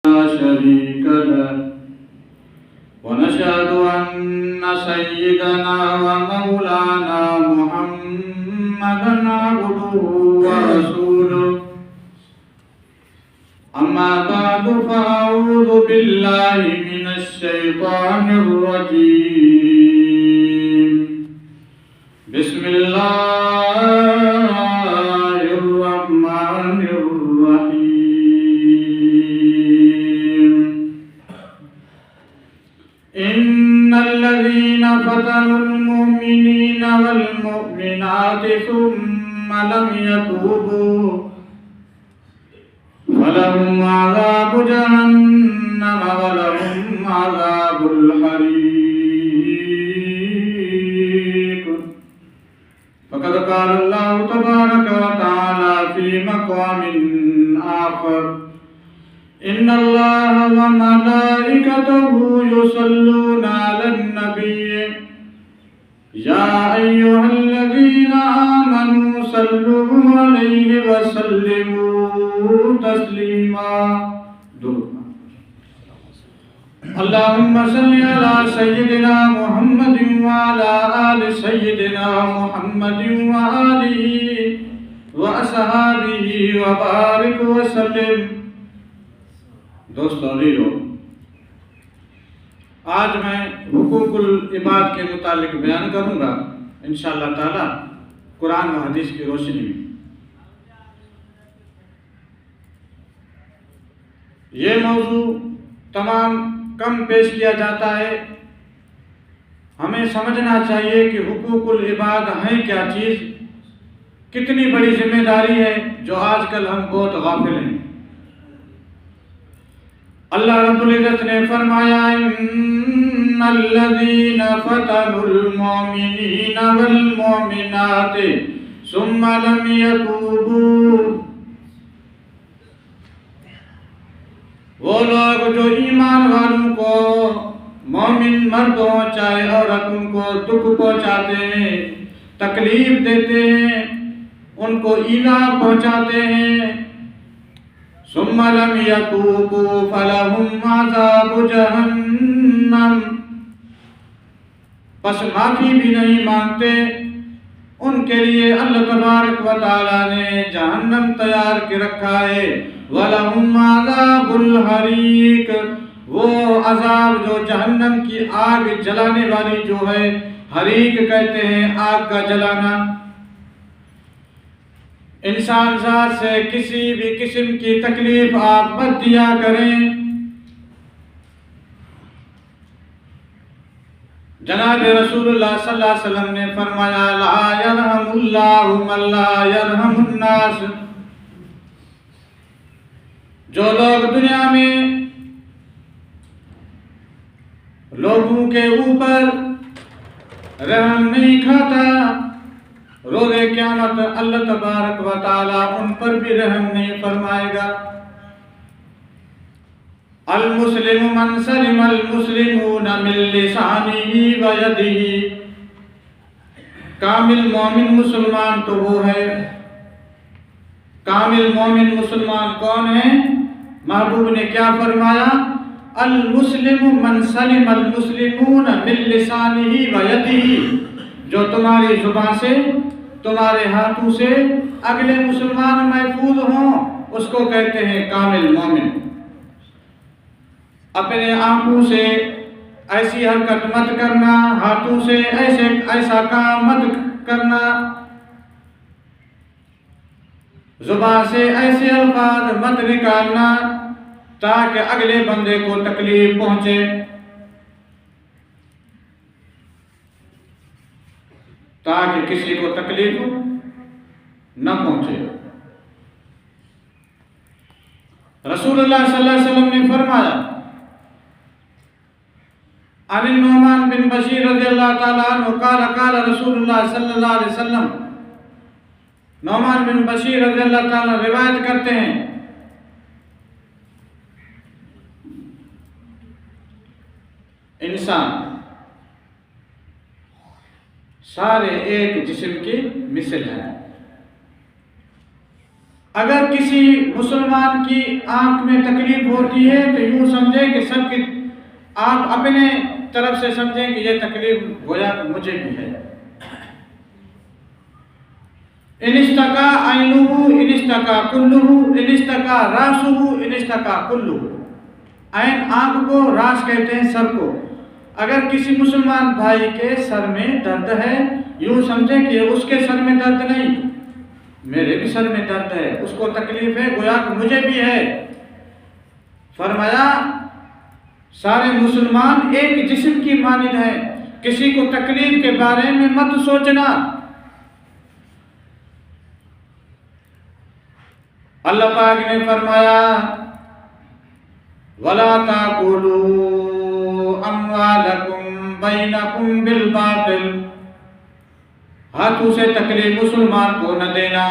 لا شريك له ونشهد أن سيدنا ومولانا محمدا عبده ورسوله أما بعد فأعوذ بالله من الشيطان الرجيم بسم الله الرحمن الرحيم إن الذين فتنوا المؤمنين والمؤمنات ثم لم يتوبوا فلهم عذاب جهنم ولهم عذاب الحريق فقد قال الله تبارك وتعالى في مقام آخر إن الله وملائكته يصلون على النبي يا أيها الذين آمنوا صلوا عليه وسلموا تسليما اللهم صل على سيدنا محمد وعلى آل سيدنا محمد وآله وأصحابه وبارك وسلم. دوستو عزیزو، آج میں حقوق العباد کے متعلق بیان کروں گا انشاءاللہ تعالی قرآن و حدیث کی روشنی میں. یہ موضوع تمام کم پیش کیا جاتا ہے. ہمیں سمجھنا چاہیے کہ حقوق العباد ہیں کیا چیز، کتنی بڑی ذمہ داری ہے جو آج کل ہم بہت غافل ہیں. اللہ رب العزت نے فرمایا ان الذین فتنوا المؤمنین والمؤمنات ثم لم یتوبوا، وہ لوگ جو ایمان والوں کو، مومن مرد ہو چاہے عورت، ان کو دکھ پہنچاتے ہیں، تکلیف دیتے ہیں، ان کو ایذا پہنچاتے ہیں، ثم لم یتوبوا فلہم عذاب جہنم، پس معافی بھی نہیں مانگتے، ان کے لیے اللہ تبارک و تعالیٰ نے جہنم تیار کے رکھا ہے. وَلَهُمْ عَذَابُ الْحَرِيقِ، وہ عذاب جو جہنم کی آگ جلانے والی جو ہے، حریق کہتے ہیں آگ کا جلانا. انسان ذات سے کسی بھی قسم کی تکلیف آپ مت دیا کریں. جناب رسول اللہ صلی اللہ علیہ وسلم نے فرمایا لا یرحم اللہ من لا یرحم الناس، جو لوگ دنیا میں لوگوں کے اوپر رحم نہیں کھاتا، روز قیامت اللہ تبارک و تعالی ان پر بھی رحم نہیں فرمائے گا. المسلم من سلم المسلمون من لسانه و یده، کامل مومن مسلمان تو وہ ہے. کامل مومن مسلمان کون ہے؟ محبوب نے کیا فرمایا؟ المسلم من سلم المسلمون من لسانه و یده، جو تمہاری زبان سے، تمہارے ہاتھوں سے اگلے مسلمان محفوظ ہوں، اس کو کہتے ہیں کامل مومن. اپنے آنکھوں سے ایسی حرکت مت کرنا، ہاتھوں سے ایسا کام مت کرنا، زبان سے ایسے الفاظ مت نکالنا تاکہ اگلے بندے کو تکلیف پہنچے. تاکہ کسی کو تکلیف نہ پہنچے. رسول اللہ صلی اللہ علیہ وسلم نے فرمایا عن النعمان بن بشیر رضی اللہ تعالیٰ عنہ قال قال رسول اللہ صلی اللہ علیہ وسلم، نعمان بن بشیر رضی اللہ تعالیٰ روایت کرتے ہیں انسان سارے ایک جسم کی مثل ہے. اگر کسی مسلمان کی آنکھ میں تکلیف ہوتی ہے تو یوں سمجھیں کہ سب کی آپ اپنے طرف سے سمجھیں کہ یہ تکلیف گویا کہ مجھے بھی ہے۔ ان اشتکا عینہ ان اشتکا کلہ ان اشتکا راسہ ان اشتکا کلہ۔ عین آنکھ کو، راس کہتے ہیں سر کو۔ اگر کسی مسلمان بھائی کے سر میں درد ہے، یوں سمجھیں کہ اس کے سر میں درد نہیں، میرے بھی سر میں درد ہے، اس کو تکلیف ہے گویا کہ مجھے بھی ہے۔ فرمایا سارے مسلمان ایک جسم کی مانند ہیں، کسی کو تکلیف کے بارے میں مت سوچنا۔ اللہ پاک نے فرمایا وَلَا تَأْكُلُوا أَمْوَالَكُمْ بَيْنَكُمْ بِالْبَاطِلِ۔ ہاتھوں سے تکلیف مسلمان کو نہ دینا،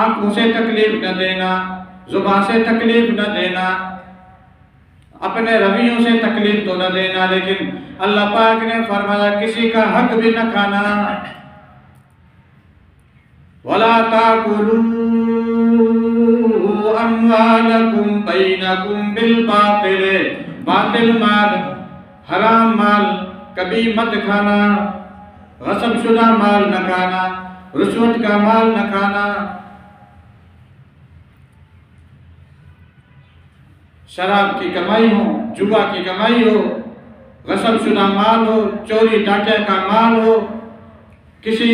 آنکھوں سے تکلیف نہ دینا، زبان سے تکلیف نہ دینا، اپنے رویوں سے تکلیف تو نہ دینا، لیکن اللہ پاک نے فرمایا کسی کا حق بھی نہ کھانا۔ وَلَا تَأْكُلُوا أَمْوَالَكُمْ بَيْنَكُمْ بِالْبَاطِلِ۔ باطل مال، حرام مال کبھی مت کھانا، غصب شدہ مال نہ کھانا، رشوت کا مال نہ کھانا، شراب کی کمائی ہو، جوا کی کمائی ہو، غصب شدہ مال ہو، چوری ڈاکے کا مال ہو، کسی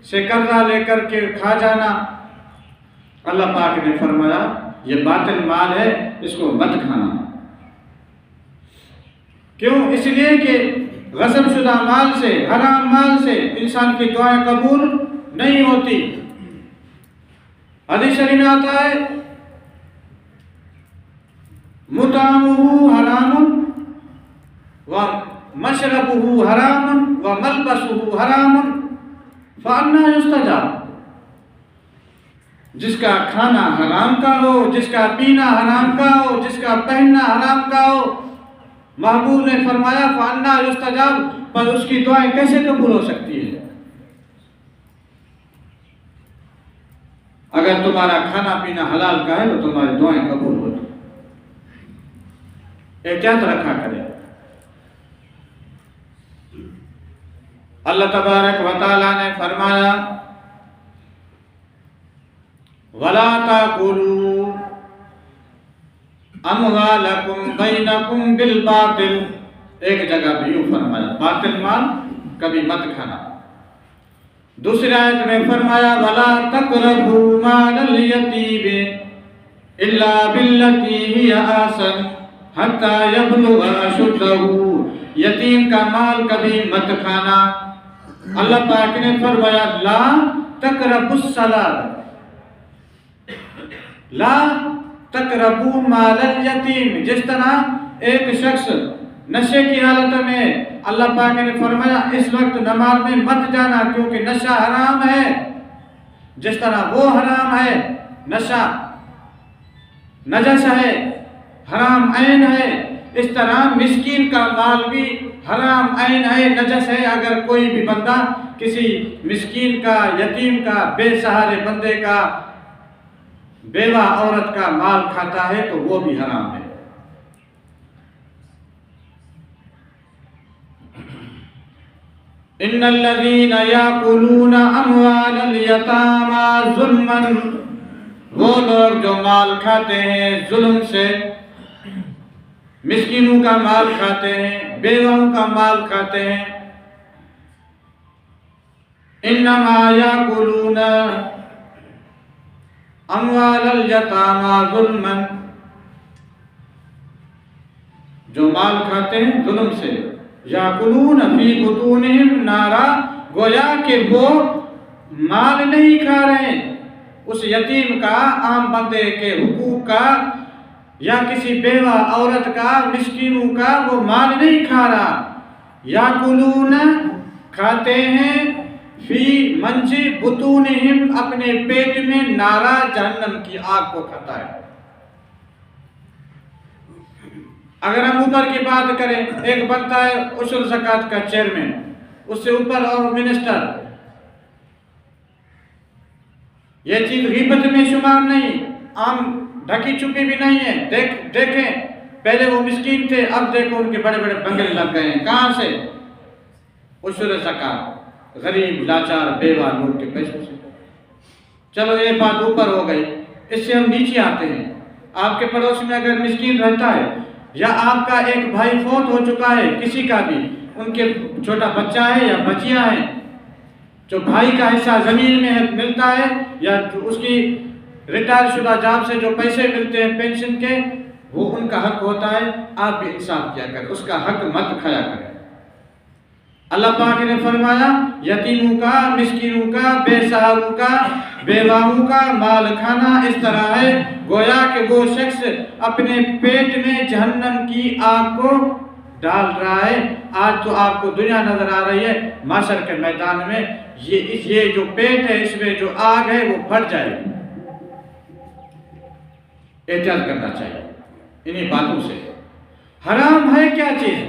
سے قرضہ لے کر کے کھا جانا۔ اللہ پاک نے فرمایا یہ باطل مال ہے، اس کو مت کھانا۔ کیوں؟ اس لیے کہ غصب شدہ مال سے، حرام مال سے انسان کی دعائیں قبول نہیں ہوتی۔ حدیث شریف میں آتا ہے مطعمہ حرام ومشربہ حرام وملبسہ حرام فأنی یستجاب۔ جس کا کھانا حرام کا ہو، جس کا پینا حرام کا ہو، جس کا پہننا حرام کا ہو، محبوب نے فرمایا فأنی یستجاب، پر اس کی دعائیں کیسے قبول ہو سکتی ہے؟ اگر تمہارا کھانا پینا حلال کا ہے تو تمہاری دعائیں قبول ہوتی۔ احتیاط رکھا کرے۔ اللہ تبارک و تعالیٰ نے فرمایا وَلَا تَأْكُلُوا أَمْوَالَكُمْ بَيْنَكُمْ بِالْبَاطِلِ۔ ایک جگہ بھی یوں فرمایا باطل مال کبھی مت کھانا۔ دوسری آیت میں فرمایا وَلَا تَقْرَبُوا مَالَ الْيَتِيمِ إِلَّا بِالَّتِي هِيَ أَحْسَنُ حَتَّى يَبْلُغَ أَشُدَّهُ۔ یتیم کا مال کبھی مت کھانا۔ اللہ پاک نے فرمایا لا تقربوا الصلاۃ، لا تقربوا مال الیتیم۔ جس طرح ایک شخص نشے کی حالت میں اللہ پاک نے فرمایا اس وقت نماز میں مت جانا کیونکہ نشہ حرام ہے، جس طرح وہ حرام ہے، نشہ نجس ہے، حرام عین ہے، اس طرح مسکین کا مال بھی حرام عین ہے، نجس ہے۔ اگر کوئی بھی بندہ کسی مسکین کا، یتیم کا، بے سہارے بندے کا، بیوہ عورت کا مال کھاتا ہے تو وہ بھی حرام ہے۔ ان الذین یاکلون اموال الیتامی ظلما، وہ لوگ جو مال کھاتے ہیں ظلم سے، مسکینوں کا مال کھاتے ہیں، بیواؤں کا مال کھاتے ہیں، انما یاکلون اموال الیتامی ظلما، جو مال کھاتے ہیں ظلم سے، یاکلون فی بطونہم نارا، گویا کہ وہ مال نہیں کھا رہے ہیں اس یتیم کا، عام بندے کے حقوق کا، یا کسی بیوہ عورت کا، مسکینوں کا وہ مال نہیں کھا رہا۔ یاکلون کھاتے ہیں، فی منجی بطونہم اپنے پیٹ میں، نارا جہنم کی آگ کو کھاتا ہے۔ اگر ہم اوپر کی بات کریں، ایک بنتا ہے عشر زکوٰۃ کا چیئرمین، اس سے اوپر اور منسٹر، یہ چیز غیبت میں شمار نہیں، عام ڈھکی چھپی بھی نہیں ہے۔ دیکھیں پہلے وہ مسکین تھے، اب دیکھو ان کے بڑے بڑے بنگلے لگ گئے ہیں۔ کہاں سے؟ عشر زکوٰۃ، غریب لاچار بیوہ لوگ کے پیسوں سے۔ چلو یہ بات اوپر ہو گئی، اس سے ہم نیچے آتے ہیں۔ آپ کے پڑوس میں اگر مسکین رہتا ہے، یا آپ کا ایک بھائی فوت ہو چکا ہے، کسی کا بھی، ان کے چھوٹا بچہ ہے یا بچیاں ہیں، جو بھائی کا حصہ زمین میں ملتا ہے، یا اس کی ریٹائر شدہ جاب سے جو پیسے ملتے ہیں پینشن کے، وہ ان کا حق ہوتا ہے۔ آپ بھی انصاف کیا کریں، اس کا حق مت کھایا کریں۔ اللہ پاک نے فرمایا یتیموں کا، مسکینوں کا، بے سہاروں کا، بیواؤں کا مال کھانا اس طرح ہے گویا کہ وہ شخص اپنے پیٹ میں جہنم کی آگ کو ڈال رہا ہے۔ آج تو آپ کو دنیا نظر آ رہی ہے، محشر کے میدان میں یہ جو پیٹ ہے، اس میں جو آگ ہے وہ پھٹ جائے گی۔ احتیاط کرنا چاہیے انہی باتوں سے۔ حرام ہے کیا چیز؟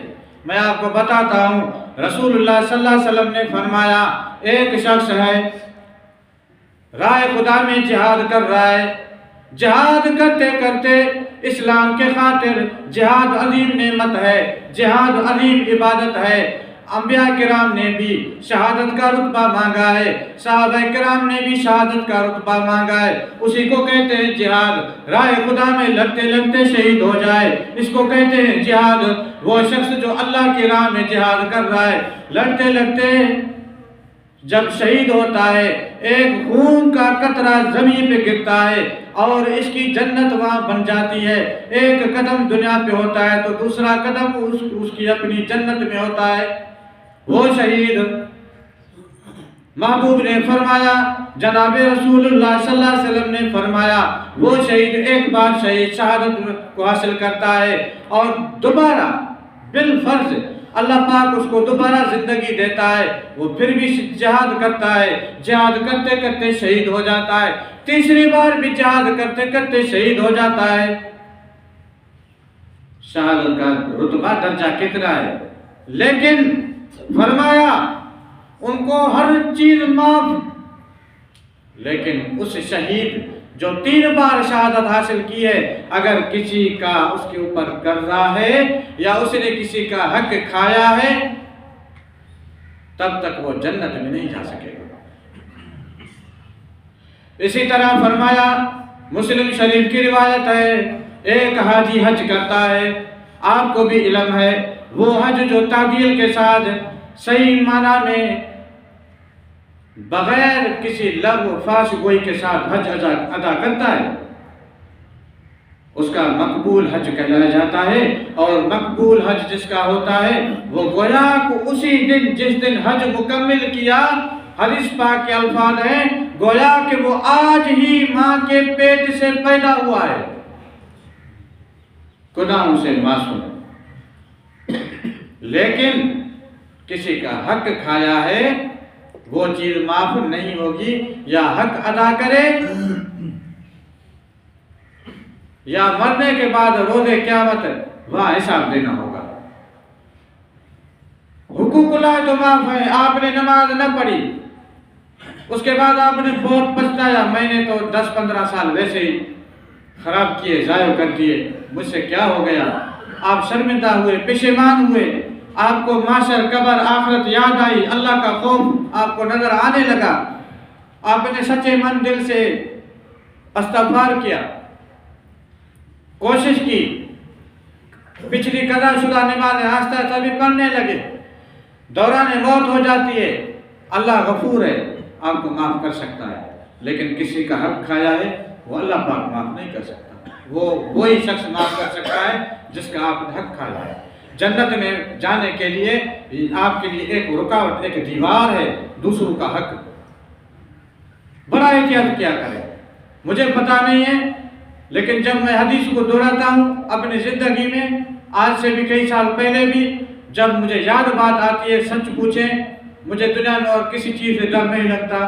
میں آپ کو بتاتا ہوں۔ رسول اللہ صلی اللہ علیہ وسلم نے فرمایا ایک شخص ہے راہ خدا میں جہاد کر رہا ہے، جہاد کرتے کرتے اسلام کے خاطر، جہاد عظیم نعمت ہے، جہاد عظیم عبادت ہے۔ انبیاء کرام نے بھی شہادت کا رتبہ مانگا ہے، صحابہ کرام نے بھی شہادت کا رتبہ مانگا ہے۔ اسی کو کہتے ہیں جہاد۔ راہ خدا میں لڑتے لڑتے شہید ہو جائے، اس کو کہتے ہیں جہاد۔ وہ شخص جو اللہ کی راہ میں جہاد کر رہا ہے، لڑتے لڑتے جب شہید ہوتا ہے، ایک خون کا قطرہ زمین پہ گرتا ہے اور اس کی جنت وہاں بن جاتی ہے۔ ایک قدم دنیا پہ ہوتا ہے تو دوسرا قدم اس کی اپنی جنت میں ہوتا ہے۔ وہ شہید، محبوب نے فرمایا، جناب رسول اللہ صلی اللہ علیہ وسلم نے فرمایا، وہ شہید ایک بار شہادت کو حاصل کرتا ہے اور دوبارہ بالفرض اللہ پاک اس کو دوبارہ زندگی دیتا ہے، وہ پھر بھی جہاد کرتا ہے، جہاد کرتے کرتے شہید ہو جاتا ہے، تیسری بار بھی جہاد کرتے کرتے شہید ہو جاتا ہے۔ شہادت کا رتبہ درجہ کتنا ہے؟ لیکن فرمایا ان کو ہر چیز معاف، لیکن اس شہید جو 3 بار شہادت حاصل کی ہے، اگر کسی کا اس کے اوپر قرضہ ہے یا اس نے کسی کا حق کھایا ہے، تب تک وہ جنت میں نہیں جا سکے گا۔ اسی طرح فرمایا، مسلم شریف کی روایت ہے، ایک حاجی حج کرتا ہے، آپ کو بھی علم ہے، وہ حج جو تعدیل کے ساتھ صحیح معنی میں بغیر کسی لغو فحش گوئی کے ساتھ حج ادا کرتا ہے، اس کا مقبول حج کہلایا جاتا ہے۔ اور مقبول حج جس کا ہوتا ہے، وہ گویا کو اسی دن جس دن حج مکمل کیا، حدیث پاک کے الفاظ ہیں، گویا کہ وہ آج ہی ماں کے پیٹ سے پیدا ہوا ہے، گناہوں سے معصوم۔ لیکن کسی کا حق کھایا ہے، وہ چیز معاف نہیں ہوگی، یا حق ادا کرے یا مرنے کے بعد روز قیامت وہاں حساب دینا ہوگا۔ حقوق اللہ تو معاف ہے، آپ نے نماز نہ پڑھی، اس کے بعد آپ نے بہت پچھتایا، میں نے تو 10-15 سال ویسے ہی خراب کیے، ضائع کر دیے، مجھ سے کیا ہو گیا؟ آپ شرمندہ ہوئے، پشیمان ہوئے، آپ کو معاشر، قبر، آخرت یاد آئی، اللہ کا خوف آپ کو نظر آنے لگا، آپ نے سچے من دل سے استغفار کیا، کوشش کی، پچھلی قضا شدہ نمازیں آہستہ آہستہ بھی پڑھنے لگے، دوران موت ہو جاتی ہے، اللہ غفور ہے، آپ کو معاف کر سکتا ہے۔ لیکن کسی کا حق کھایا ہے، وہ اللہ پاک معاف نہیں کر سکتا، وہی شخص معاف کر سکتا ہے جس کا آپ نے حق کھایا ہے۔ جنت میں جانے کے لیے آپ کے لیے ایک رکاوٹ، ایک دیوار ہے، دوسروں کا حق۔ بڑا احتیاط کیا کریں، مجھے پتا نہیں ہے، لیکن جب میں حدیث کو دہراتا ہوں اپنی زندگی میں، آج سے بھی کئی سال پہلے بھی، جب مجھے یاد بات آتی ہے، سچ پوچھیں، مجھے دنیا میں اور کسی چیز سے ڈر نہیں لگتا۔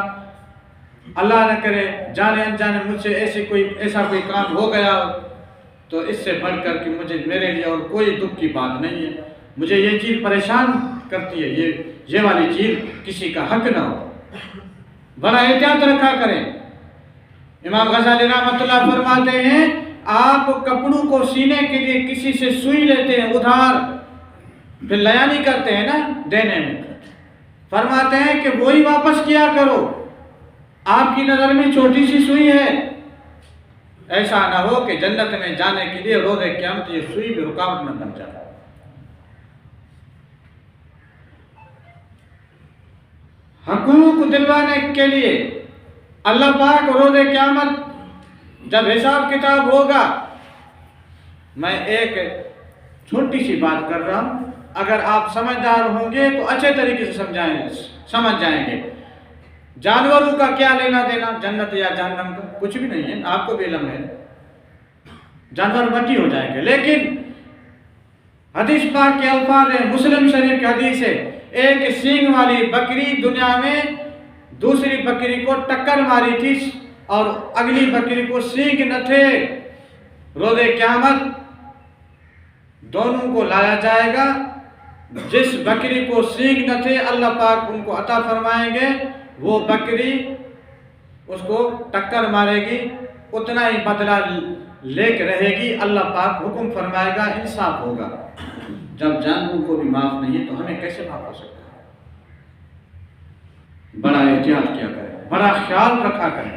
اللہ نہ کرے جانے انجانے مجھ سے ایسا کوئی کام ہو گیا تو اس سے بڑھ کر کے میرے لیے اور کوئی دکھ کی بات نہیں ہے۔ مجھے یہ چیز پریشان کرتی ہے، یہ والی چیز، کسی کا حق نہ ہو۔ بڑا احتیاط رکھا کریں، امام غزالی رحمۃ اللہ فرماتے ہیں آپ کپڑوں کو سینے کے لیے کسی سے سوئی لیتے ہیں ادھار، پھر لیا نہیں کرتے ہیں نا دینے میں، فرماتے ہیں کہ وہی واپس کیا کرو، آپ کی نظر میں چھوٹی سی سوئی ہے، ایسا نہ ہو کہ جنت میں جانے کے لیے روز قیامت یہ سوئی بھی رکاوٹ نہ بن جائے۔ حقوق دلوانے کے لیے اللہ پاک روز قیامت جب حساب کتاب ہوگا، میں ایک چھوٹی سی بات کر رہا ہوں، اگر آپ سمجھدار ہوں گے تو اچھے طریقے سے سمجھ جائیں گے۔ جانوروں کا کیا لینا دینا جنت یا جہنم کا؟ کچھ بھی نہیں ہے، آپ کو بھی علم ہے، جانور مٹی ہو جائیں گے۔ لیکن حدیث پاک کے الفاظ ہیں، مسلم شریف کی حدیث ہے، ایک سینگ والی بکری دنیا میں دوسری بکری کو ٹکر ماری تھی اور اگلی بکری کو سینگ نہ تھے، روز قیامت دونوں کو لایا جائے گا، جس بکری کو سینگ نہ تھے اللہ پاک ان کو عطا فرمائیں گے، وہ بکری اس کو ٹکر مارے گی، اتنا ہی بدلہ لے کے رہے گی، اللہ پاک حکم فرمائے گا، انصاف ہوگا۔ جب جانوروں کو بھی معاف نہیں ہے تو ہمیں کیسے معاف ہو سکتا ہے؟ بڑا احتیاط کیا کریں، بڑا خیال رکھا کریں۔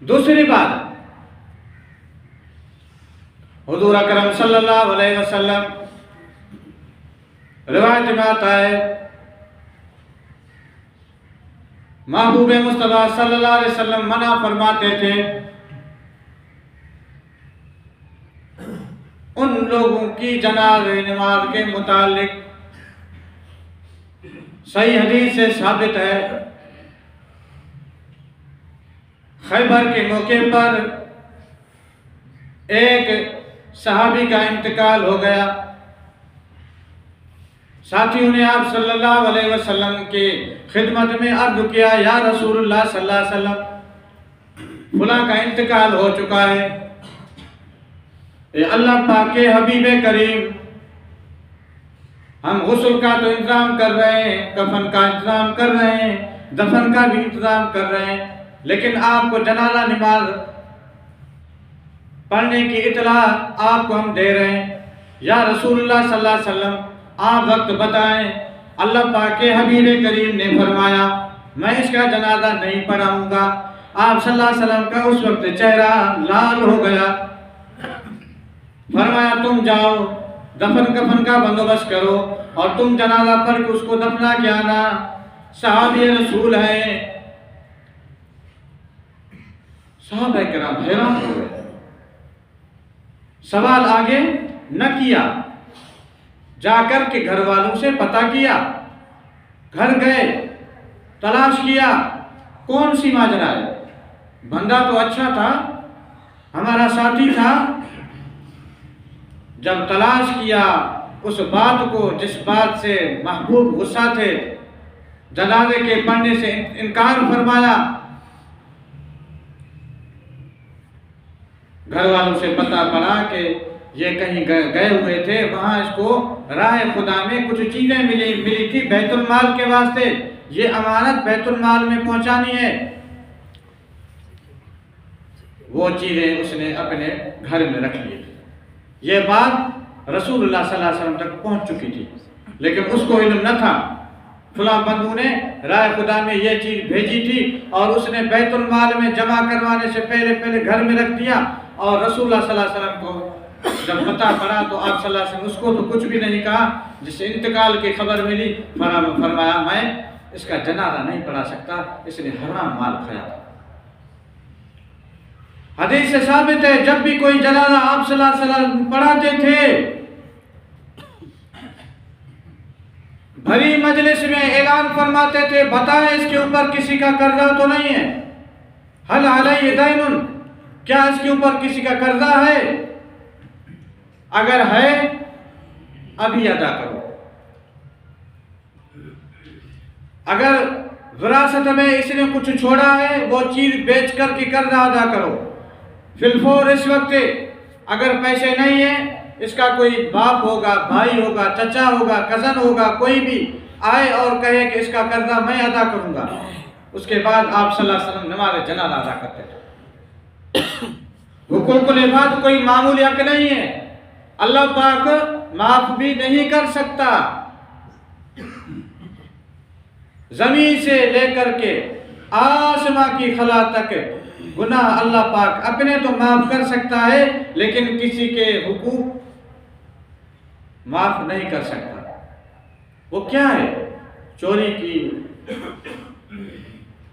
دوسری بات، حضور اکرم صلی اللہ علیہ وسلم روایت میں آتا ہے، محبوب مصطفیٰ صلی اللہ علیہ وسلم منع فرماتے تھے ان لوگوں کی جنازہ نماز کے متعلق، صحیح حدیث سے ثابت ہے، خیبر کے موقع پر ایک صحابی کا انتقال ہو گیا، ساتھیوں نے آپ صلی اللہ علیہ وسلم کی خدمت میں عرض کیا، یا رسول اللہ صلی اللہ علیہ وسلم فلاں کا انتقال ہو چکا ہے، اے اللہ پاک کے حبیب کریم، ہم غسل کا تو انتظام کر رہے ہیں، کفن کا انتظام کر رہے ہیں، دفن کا بھی انتظام کر رہے ہیں، لیکن آپ کو جنازہ نماز پڑھنے کی اطلاع آپ کو ہم دے رہے ہیں، یا رسول اللہ صلی اللہ علیہ وسلم آپ وقت بتائیں۔ اللہ پاک کے حبیب کریم نے فرمایا میں اس کا جنازہ نہیں پڑھاؤں گا۔ آپ صلی اللہ علیہ وسلم کا اس وقت چہرہ لال ہو گیا، فرمایا تم جاؤ دفن کفن کا بندوبست کرو اور تم جنازہ پڑھ کے اس کو دفنا کے آنا، صحابی رسول ہیں۔ صحابہ کرام حیران ہو گئے، سوال آگے نہ کیا، جا کر کے گھر والوں سے پتہ کیا، گھر گئے تلاش کیا کون سی ماجرا ہے، بندہ تو اچھا تھا، ہمارا ساتھی تھا۔ جب تلاش کیا اس بات کو جس بات سے محبوب غصہ تھے، جنازے کے پڑھنے سے انکار فرمایا، گھر والوں سے پتہ پڑا کہ یہ کہیں گئے ہوئے تھے، وہاں اس کو راہ خدا میں کچھ چیزیں ملی تھی بیت المال کے واسطے، یہ امانت بیت المال میں پہنچانی ہے، وہ چیزیں اس نے اپنے گھر میں رکھ لی تھی۔ یہ بات رسول اللہ صلی اللہ علیہ وسلم تک پہنچ چکی تھی، لیکن اس کو علم نہ تھا، فلاں بندو نے راہ خدا میں یہ چیز بھیجی تھی اور اس نے بیت المال میں جمع کروانے سے پہلے گھر میں رکھ دیا، اور رسول اللہ صلی اللہ علیہ وسلم کو جب پتہ پڑا تو آپ صلی اللہ علیہ وسلم اس کو تو کچھ بھی نہیں کہا، جس سے انتقال کی خبر ملی فرمایا میں اس کا جنازہ نہیں پڑھا سکتا، اس نے حرام مال کھایا تھا۔ حدیث سے ثابت ہے جب بھی کوئی جنازہ آپ صلی اللہ علیہ وسلم پڑھاتے تھے، بھری مجلس میں اعلان فرماتے تھے بتائیں اس کے اوپر کسی کا قرضہ تو نہیں ہے، حل علیہ دین، کیا اس کے اوپر کسی کا قرضہ ہے؟ اگر ہے ابھی ادا کرو، اگر وراثت میں اس نے کچھ چھوڑا ہے وہ چیز بیچ کر کے قرضہ ادا کرو، فی الفور اس وقت۔ اگر پیسے نہیں ہیں، اس کا کوئی باپ ہوگا، بھائی ہوگا، چچا ہوگا، کزن ہوگا، کوئی بھی آئے اور کہے کہ اس کا قرضہ میں ادا کروں گا، اس کے بعد آپ صلی اللہ علیہ وسلم نماز جنازہ ادا کرتے تھے۔ حقوق العباد کوئی معمولی حق نہیں ہے، اللہ پاک معاف بھی نہیں کر سکتا۔ زمین سے لے کر کے آسمان کی خلا تک گناہ اللہ پاک اپنے تو معاف کر سکتا ہے، لیکن کسی کے حقوق معاف نہیں کر سکتا۔ وہ کیا ہے؟ چوری کی،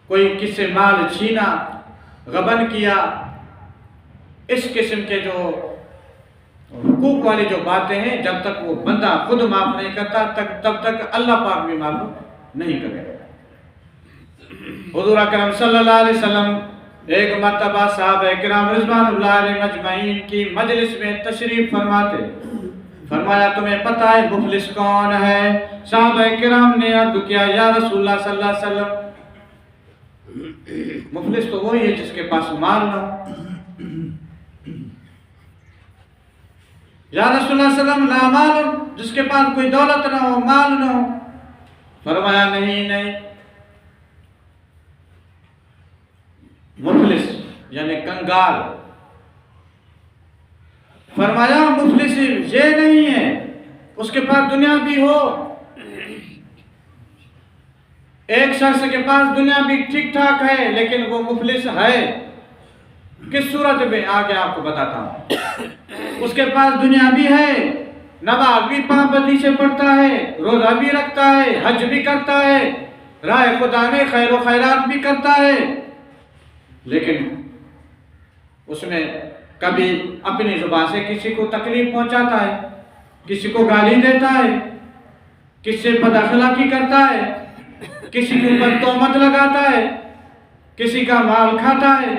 کوئی کس سے مال چھینا، غبن کیا، اس قسم کے جو حقوق والی جو باتیں ہیں، جب تک وہ بندہ خود معاف نہیں کرتا تب تک اللہ پاک بھی معاف نہیں کرے گا۔ حضور اکرم صلی اللہ علیہ وسلم ایک مرتبہ صحابہ کرام رضوان اللہ علیہ مجمعین کی مجلس میں تشریف فرماتے، فرمایا تمہیں پتہ ہے مفلس کون ہے؟ صحابہ کرام نے عرض کیا یا رسول اللہ صلی اللہ علیہ وسلم، مفلس تو وہی ہے جس کے پاس مال نہ ہو۔ یا رسول اللہ صلی اللہ علیہ وسلم لا مال، جس کے پاس کوئی دولت نہ ہو، مال نہ ہو۔ فرمایا نہیں، مفلس یعنی کنگال۔ فرمایا مفلس یہ نہیں ہے اس کے پاس دنیا بھی ہو، ایک شخص کے پاس دنیا بھی ٹھیک ٹھاک ہے لیکن وہ مفلس ہے۔ کس صورت میں آگے آپ کو بتاتا ہوں۔ اس کے پاس دنیا بھی ہے، نماز بھی پابندی سے پڑھتا ہے، روزہ بھی رکھتا ہے، حج بھی کرتا ہے، راہ خدا میں خیر و خیرات بھی کرتا ہے، لیکن اس میں کبھی اپنی زبان سے کسی کو تکلیف پہنچاتا ہے، کسی کو گالی دیتا ہے، کسی سے بد اخلاقی کرتا ہے، کسی کے اوپر تہمت لگاتا ہے، کسی کا مال کھاتا ہے،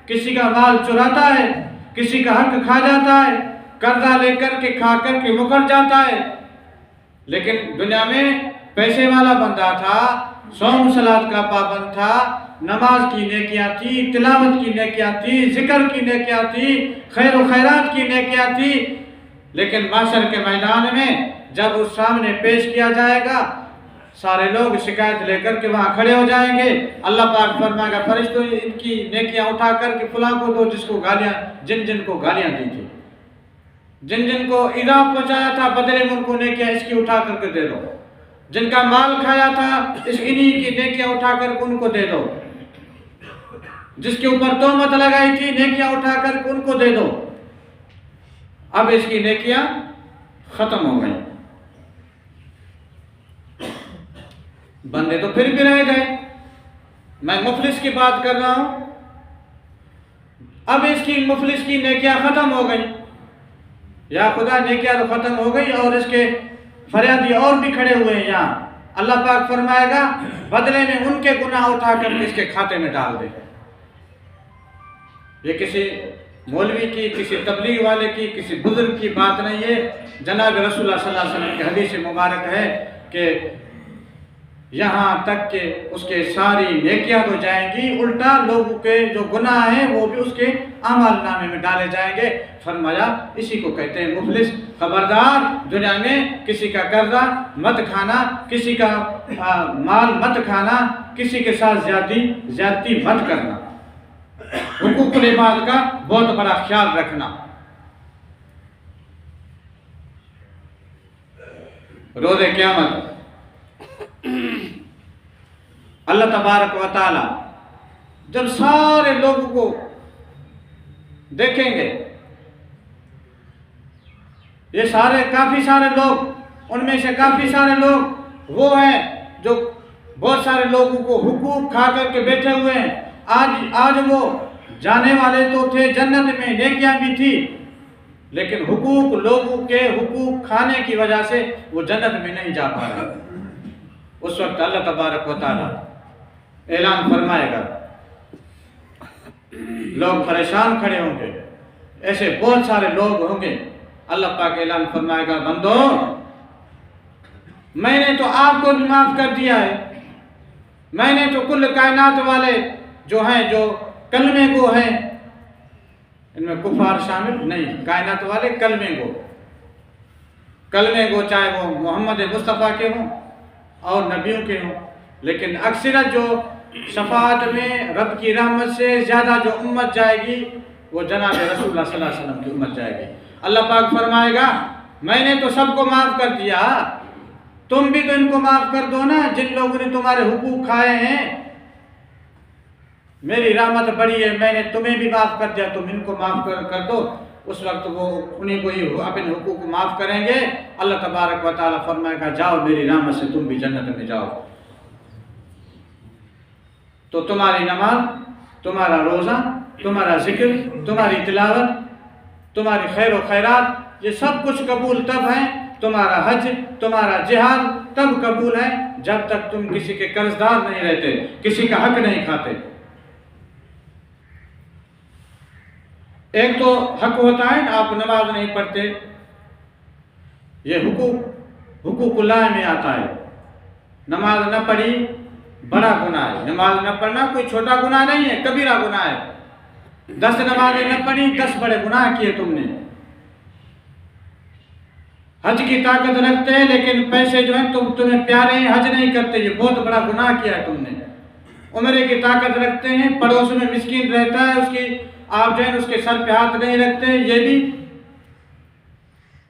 کسی کا مال چراتا ہے، کسی کا حق کھا جاتا ہے، قرضہ لے کر کے کھا کر کے مکر جاتا ہے۔ لیکن دنیا میں پیسے والا بندہ تھا، صوم صلات کا پابند تھا، نماز کی نیکیاں تھی، تلاوت کی نیکیاں تھی، ذکر کی نیکیاں تھی، خیر و خیرات کی نیکیاں تھی، لیکن محشر کے میدان میں جب اس سامنے پیش کیا جائے گا، سارے لوگ شکایت لے کر کے وہاں کھڑے ہو جائیں گے۔ اللہ پاک فرمائے گا فرشتوں ان کی نیکیاں اٹھا کر کے فلاں کو دو جس کو گالیاں، جن کو گالیاں دی تھی، جن کو ایذا پہنچایا تھا، بدلے میں ان کو نیکیاں اس کی اٹھا کر کے دے دو، جن کا مال کھایا تھا انہی کی نیکیاں اٹھا کر کے ان کو دے دو، جس کے اوپر تہمت لگائی تھی نیکیاں اٹھا کر کے ان کو دے دو۔ اب اس کی نیکیاں ختم ہو گئی، بندے تو پھر بھی رہ گئے۔ میں مفلس کی بات کر رہا ہوں، اب اس کی مفلس کی نیکیاں ختم ہو گئی، یا خدا نیکیاں تو ختم ہو گئی اور اس کے فریادی اور بھی کھڑے ہوئے ہیں یہاں۔ اللہ پاک فرمائے گا بدلے میں ان کے گناہ اٹھا کر اس کے کھاتے میں ڈال دے۔ یہ کسی مولوی کی، کسی تبلیغ والے کی، کسی بزرگ کی بات نہیں ہے، جناب رسول اللہ صلی اللہ علیہ وسلم کی حدیث مبارک ہے کہ یہاں تک کہ اس کے ساری نیکیاں تو جائیں گی، الٹا لوگوں کے جو گناہ ہیں وہ بھی اس کے اعمال نامے میں ڈالے جائیں گے۔ فرمایا اسی کو کہتے ہیں مفلس۔ خبردار دنیا میں کسی کا قرضہ مت کھانا، کسی کا مال مت کھانا، کسی کے ساتھ زیادتی مت کرنا، حقوق العباد کا بہت بڑا خیال رکھنا۔ روز قیامت اللہ تبارک و تعالی جب سارے لوگوں کو دیکھیں گے، یہ کافی سارے لوگ، ان میں سے کافی سارے لوگ وہ ہیں جو بہت سارے لوگوں کو حقوق کھا کر کے بیٹھے ہوئے ہیں۔ آج وہ جانے والے تو تھے جنت میں، نیکیاں بھی تھی، لیکن لوگوں کے حقوق کھانے کی وجہ سے وہ جنت میں نہیں جا پا رہے۔ اس وقت اللہ تبارک و تعالی اعلان فرمائے گا، لوگ پریشان کھڑے ہوں گے، ایسے بہت سارے لوگ ہوں گے۔ اللہ پاک اعلان فرمائے گا بندو میں نے تو آپ کو بھی معاف کر دیا ہے، میں نے تو کل کائنات والے جو ہیں، جو کلمے گو ہیں، ان میں کفار شامل نہیں، کائنات والے کلمے گو چاہے وہ محمد مصطفیٰ کے ہوں اور نبیوں کے ہوں، لیکن اکثرت جو شفاعت میں رب کی رحمت سے زیادہ جو امت جائے گی وہ جناب رسول اللہ صلی اللہ علیہ وسلم کی امت جائے گی۔ اللہ پاک فرمائے گا میں نے تو سب کو معاف کر دیا، تم بھی تو ان کو معاف کر دو نا، جن لوگوں نے تمہارے حقوق کھائے ہیں، میری رحمت بڑی ہے، میں نے تمہیں بھی معاف کر دیا، تم ان کو معاف کر دو۔ اس وقت وہ انہیں کو ہی اپنے حقوق کو معاف کریں گے۔ اللہ تبارک و تعالیٰ فرمائے گا جاؤ میری رحمت سے تم بھی جنت میں جاؤ۔ تو تمہاری نماز، تمہارا روزہ، تمہارا ذکر، تمہاری تلاوت، تمہاری خیر و خیرات، یہ سب کچھ قبول تب ہے، تمہارا حج، تمہارا جہاد تب قبول ہے جب تک تم کسی کے قرضدار نہیں رہتے، کسی کا حق نہیں کھاتے۔ ایک تو حق ہوتا ہے آپ نماز نہیں پڑھتے، یہ حقوق اللہ میں آتا ہے۔ نماز نہ پڑھی بڑا گناہ ہے، نماز نہ پڑھنا کوئی چھوٹا گناہ نہیں ہے، کبیرہ گناہ ہے۔ 10 نمازیں نہ پڑھی، 10 بڑے گناہ کیے تم نے۔ حج کی طاقت رکھتے ہیں لیکن پیسے جو ہیں تمہیں پیارے ہیں، حج نہیں کرتے، یہ بہت بڑا گناہ کیا ہے تم نے۔ عمرے کی طاقت رکھتے ہیں، پڑوس میں مسکین رہتا ہے، اس کی آپ جو ہے اس کے سر پہ ہاتھ نہیں رکھتے، یہ بھی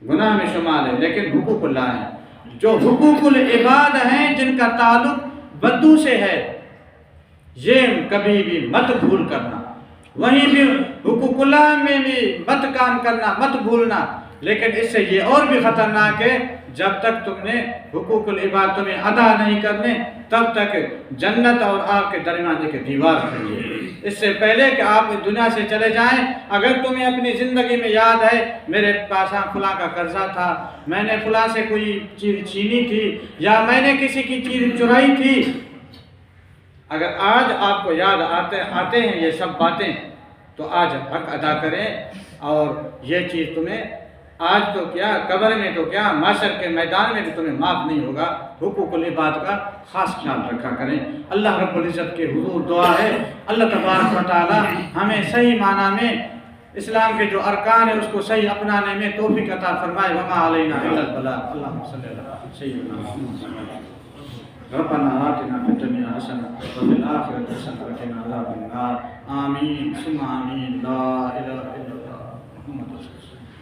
گناہ میں شمار ہے۔ لیکن حقوق اللہ ہیں، جو حقوق العباد ہیں، جن کا تعلق بدو سے ہے، یہ کبھی بھی مت بھول کرنا۔ وہیں بھی حقوق اللہ میں بھی مت کام کرنا، مت بھولنا۔ لیکن اس سے یہ اور بھی خطرناک ہے، جب تک تم نے حقوق العباد تمہیں ادا نہیں کرنے، تب تک جنت اور آپ کے درمیان ایک دیوار کھڑی ہے۔ اس سے پہلے کہ آپ دنیا سے چلے جائیں، اگر تمہیں اپنی زندگی میں یاد ہے میرے پاس فلاں کا قرضہ تھا، میں نے فلاں سے کوئی چیز چھینی تھی، یا میں نے کسی کی چیز چرائی تھی، اگر آج آپ کو یاد آتے ہیں یہ سب باتیں، تو آج حق ادا کریں۔ اور یہ چیز تمہیں آج تو کیا، قبر میں تو کیا، معاشر کے میدان میں بھی تمہیں معاف نہیں ہوگا۔ حقوق العباد کا خاص خیال رکھا کریں۔ اللہ رب العزت کے حضور دعا ہے اللہ تبارک و تعالی ہمیں صحیح معنی میں اسلام کے جو ارکان ہیں اس کو صحیح اپنانے میں توفیق عطا فرمائے۔ وما علینا الا البلاغ۔ اللہم صلی علی سیدنا محمد۔ ربنا آتنا فی الدنیا حسنہ وفی الآخرۃ حسنہ وقنا عذاب النار۔ آمین ثم آمین۔ لا الہ الا اللہ۔